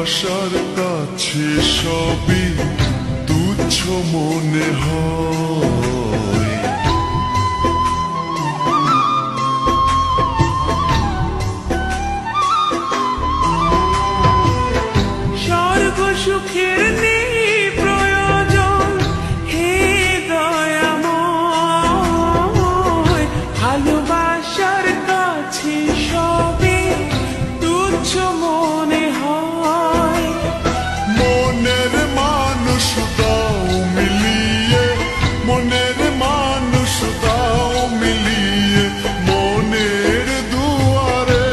ভালোবাসার কাছে সবই তুচ্ছ মনে হয়। স্বর্গ সুখের নেই প্রয়োজন, হে দয়াময়, ভালোবাসার কাছে সবই তুচ্ছ মনে হয়। মনের মানুষ দাও মিলিয়ে, মনের মানুষ দাও মিলিয়ে মনের দুয়ারে।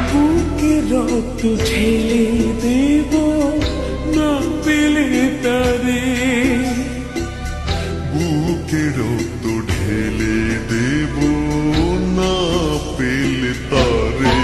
বুকে রক্ত ঢেলে দেব না পেলে তারে, বুকে রক্ত ঢেলে দেব না পেলে তারে।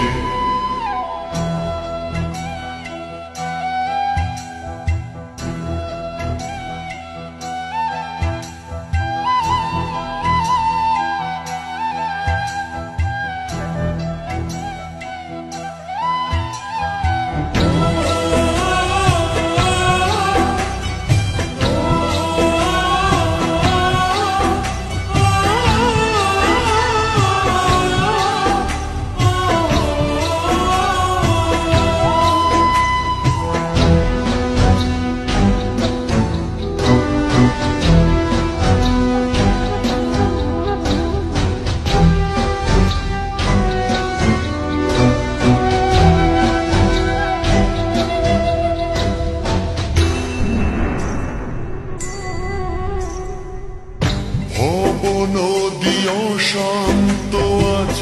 নদী অশান্ত আজ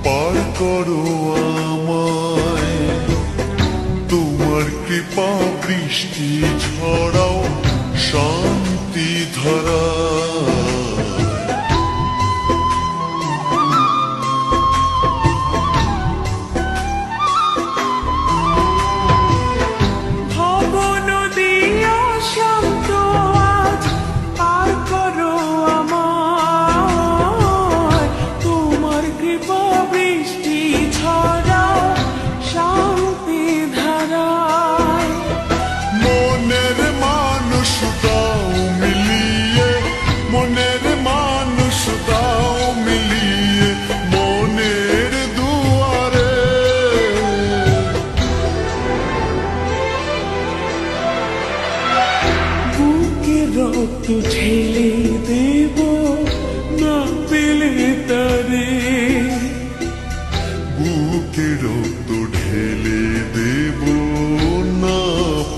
পার করো আমায়, তোমার কৃপা বৃষ্টি ঝরাও শান্তি ধারা। রক্ত ঢেলে দেব না পেলে তারে, বুকে রক্ত ঢেলে দেব না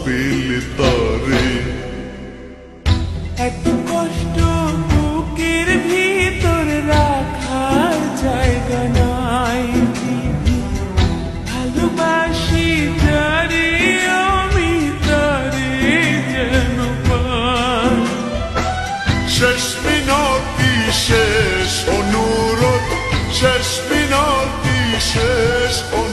পেলে তারে। এত কষ্ট বুকের ভিতর রাখার জায়গা নাই, ভালোবাসি যারে আমি তারে যেন পাই। শেষ মিনতি শেষ অনুরোধ, শেষ মিনতি শেষ অনুরোধ।